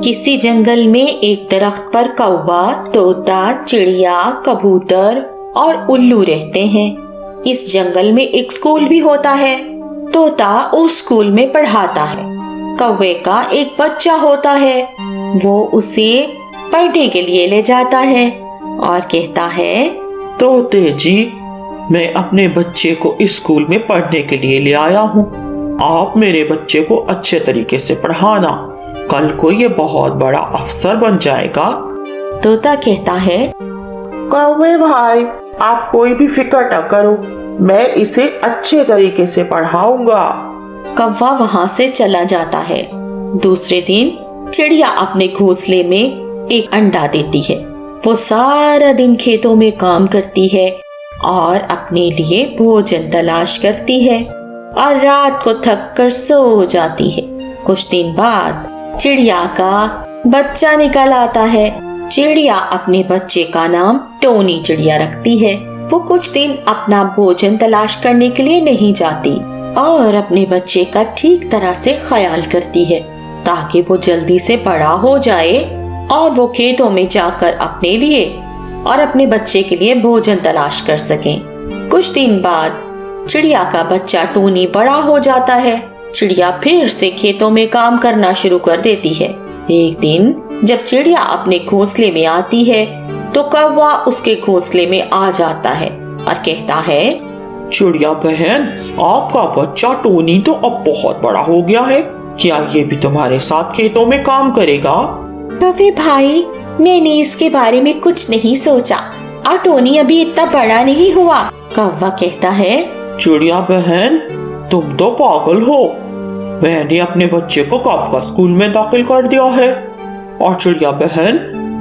किसी जंगल में एक दरख्त पर कौवा, तोता, चिड़िया, कबूतर और उल्लू रहते हैं। इस जंगल में एक स्कूल भी होता है। तोता उस स्कूल में पढ़ाता है। कौवे का एक बच्चा होता है, वो उसे पढ़ने के लिए ले जाता है और कहता है, तोते जी, मैं अपने बच्चे को इस स्कूल में पढ़ने के लिए ले आया हूँ। आप मेरे बच्चे को अच्छे तरीके से पढ़ाना, कल को ये बहुत बड़ा अफसर बन जाएगा। तोता कहता है, कौवे भाई, आप कोई भी फिक्र न करो, मैं इसे अच्छे तरीके से पढ़ाऊंगा। कौवा वहां से चला जाता है। दूसरे दिन चिड़िया अपने घोंसले में एक अंडा देती है। वो सारा दिन खेतों में काम करती है और अपने लिए भोजन तलाश करती है और रात को थक कर सो जाती है। कुछ दिन बाद चिड़िया का बच्चा निकल आता है। चिड़िया अपने बच्चे का नाम टोनी चिड़िया रखती है। वो कुछ दिन अपना भोजन तलाश करने के लिए नहीं जाती और अपने बच्चे का ठीक तरह से ख्याल करती है ताकि वो जल्दी से बड़ा हो जाए और वो खेतों में जाकर अपने लिए और अपने बच्चे के लिए भोजन तलाश कर सकें। कुछ दिन बाद चिड़िया का बच्चा टोनी बड़ा हो जाता है। चिड़िया फिर से खेतों में काम करना शुरू कर देती है। एक दिन जब चिड़िया अपने घोंसले में आती है तो कौवा उसके घोंसले में आ जाता है और कहता है, चिड़िया बहन, आपका बच्चा टोनी तो अब बहुत बड़ा हो गया है, क्या ये भी तुम्हारे साथ खेतों में काम करेगा? कौवे भाई, मैंने इसके बारे में कुछ नहीं सोचा और टोनी अभी इतना बड़ा नहीं हुआ। कौवा कहता है, चिड़िया बहन, तुम तो पागल हो। मैंने अपने बच्चे को कब का स्कूल में दाखिल कर दिया है। और चिड़िया बहन,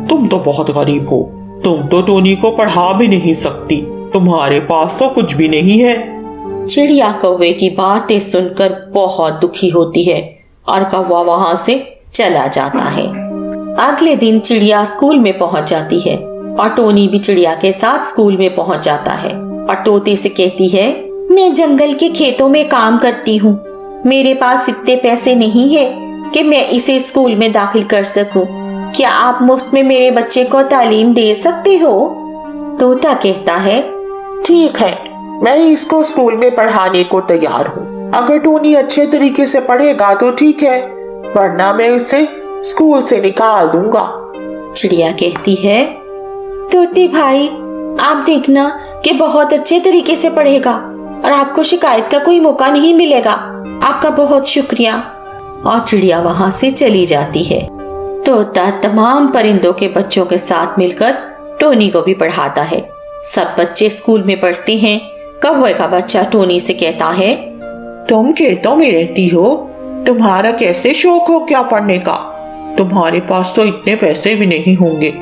तुम तो बहुत गरीब हो, तुम तो टोनी को पढ़ा भी नहीं सकती, तुम्हारे पास तो कुछ भी नहीं है। चिड़िया कौवे की बातें सुनकर बहुत दुखी होती है और कौवा वहां से चला जाता है। अगले दिन चिड़िया स्कूल में पहुंच जाती है और टोनी भी चिड़िया के साथ स्कूल में पहुंच जाता है और तोते से कहती है, मैं जंगल के खेतों में काम करती हूँ, मेरे पास इतने पैसे नहीं है कि मैं इसे स्कूल में दाखिल कर सकूं। क्या आप मुफ्त में मेरे बच्चे को तालीम दे सकते हो? तोता कहता है, ठीक है, मैं इसको स्कूल में पढ़ाने को तैयार हूँ। अगर टोनी अच्छे तरीके से पढ़ेगा तो ठीक है, वरना मैं इसे स्कूल से निकाल दूंगा। चिड़िया कहती है, तोते भाई, आप देखना कि बहुत अच्छे तरीके से पढ़ेगा और आपको शिकायत का कोई मौका नहीं मिलेगा। आपका बहुत शुक्रिया। और चिड़िया वहां से चली जाती है। तोता तमाम परिंदों के बच्चों के साथ मिलकर टोनी को भी पढ़ाता है। सब बच्चे स्कूल में पढ़ते हैं। कौवे का बच्चा टोनी से कहता है, तुम खेतों में रहती हो, तुम्हारा कैसे शौक हो क्या पढ़ने का? तुम्हारे पास तो इतने पैसे भी नहीं होंगे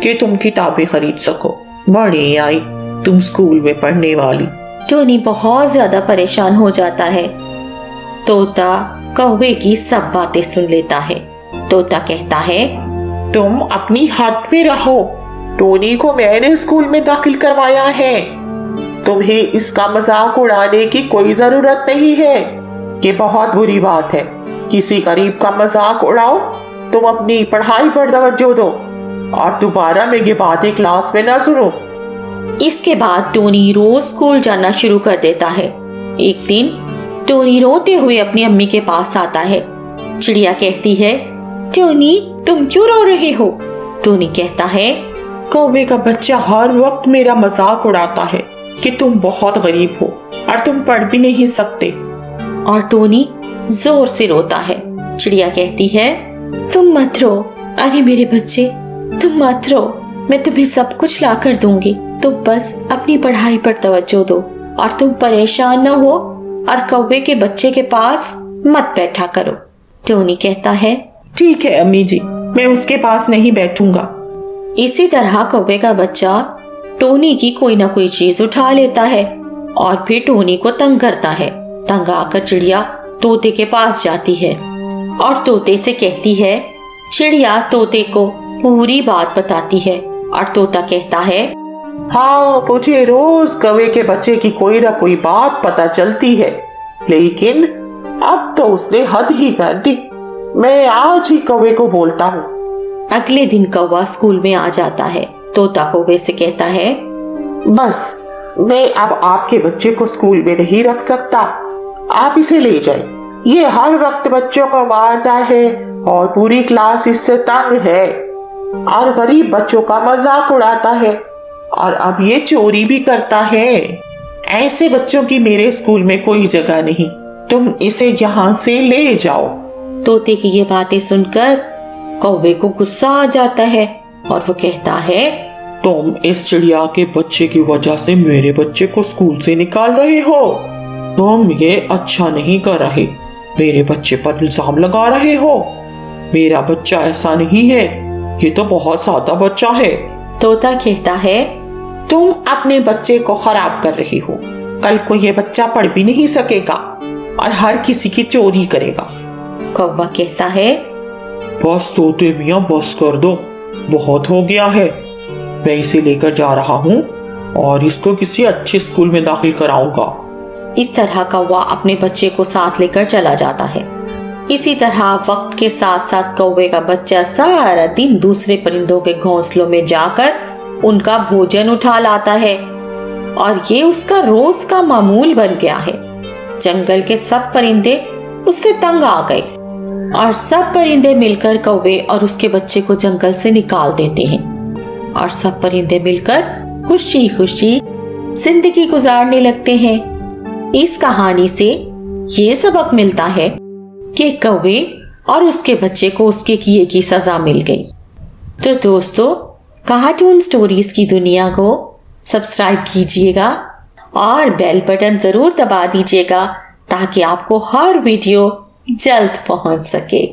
कि तुम किताबें खरीद सको। बड़ी आई तुम स्कूल में पढ़ने वाली। टोनी बहुत ज्यादा परेशान हो जाता है। तोता कौवे की सब बातें सुन लेता है। तोता कहता है, तुम अपनी हद में रहो, टोनी को मैंने स्कूल में दाखिल करवाया है, तुम्हें इसका मजाक उड़ाने की कोई जरूरत नहीं है। ये बहुत बुरी बात है, किसी गरीब का मजाक उड़ाओ, तुम अपनी पढ़ाई पर तवज्जो दो और दोबारा मैं ये बातें क्लास में ना सुनो। इसके बाद टोनी रोज स्कूल जाना शुरू कर देता है। एक दिन टोनी रोते हुए अपनी अम्मी के पास आता है। चिड़िया कहती है, टोनी, तुम क्यों रो रहे हो? टोनी कहता है, कौवे का बच्चा हर वक्त मेरा मजाक उड़ाता है कि तुम बहुत गरीब हो और तुम पढ़ भी नहीं सकते। और टोनी जोर से रोता है। चिड़िया कहती है, तुम मत रो, अरे मेरे बच्चे, तुम मत रो, मैं तुम्हें सब कुछ ला कर दूंगी, तुम बस अपनी पढ़ाई पर तवज्जो दो और तुम परेशान न हो और कौवे के बच्चे के पास मत बैठा करो। टोनी कहता है, ठीक है अम्मी जी, मैं उसके पास नहीं बैठूंगा। इसी तरह कौवे का बच्चा टोनी की कोई ना कोई चीज उठा लेता है और फिर टोनी को तंग करता है। तंग आकर चिड़िया तोते के पास जाती है और तोते से कहती है। चिड़िया तोते को पूरी बात बताती है और तोता कहता है, हाँ, मुझे रोज कौवे के बच्चे की कोई ना कोई बात पता चलती है, लेकिन अब तो उसने हद ही कर दी। मैं आज ही कौवे को बोलता हूँ। अगले दिन कौवा स्कूल में आ जाता है। तोता कौवे से कहता है, बस मैं अब आपके बच्चे को स्कूल में नहीं रख सकता, आप इसे ले जाए। ये हर वक्त बच्चों को मारता है और पूरी क्लास इससे तंग है और गरीब बच्चों का मजाक उड़ाता है और अब ये चोरी भी करता है। ऐसे बच्चों की मेरे स्कूल में कोई जगह नहीं, तुम इसे यहाँ से ले जाओ। तोते की ये बातें सुनकर कौवे को गुस्सा आ जाता है और वो कहता है, तुम इस चिड़िया के बच्चे की वजह से मेरे बच्चे को स्कूल से निकाल रहे हो। तुम ये अच्छा नहीं कर रहे, मेरे बच्चे पर इल्जाम लगा रहे हो। मेरा बच्चा ऐसा नहीं है, ये तो बहुत सादा बच्चा है। तोता कहता है, तुम अपने बच्चे को खराब कर रही हो। कल को ये बच्चा पढ़ भी नहीं सकेगा और हर किसी की चोरी करेगा। कौवा कहता है, बस तोते मियाँ बस कर दो, बहुत हो गया है। मैं इसे लेकर जा रहा हूँ और इसको किसी अच्छे स्कूल में दाखिल कराऊंगा। इस तरह कौवा अपने बच्चे को साथ लेकर चला जाता है। इसी तरह वक्त के साथ साथ कौवे का बच्चा सारा दिन दूसरे परिंदों के घोंसलों में जाकर उनका भोजन उठा लाता है और ये उसका रोज का मामूल बन गया है। जंगल के सब परिंदे उससे तंग आ गए और सब परिंदे मिलकर कौवे और उसके बच्चे को जंगल से निकाल देते हैं और सब परिंदे मिलकर खुशी खुशी जिंदगी गुजारने लगते हैं। इस कहानी से ये सबक मिलता है कि कौवे और उसके बच्चे को उसके किए की सजा मिल गई। तो दोस्तों, कार्टून स्टोरीज की दुनिया को सब्सक्राइब कीजिएगा और बेल बटन जरूर दबा दीजिएगा ताकि आपको हर वीडियो जल्द पहुंच सके।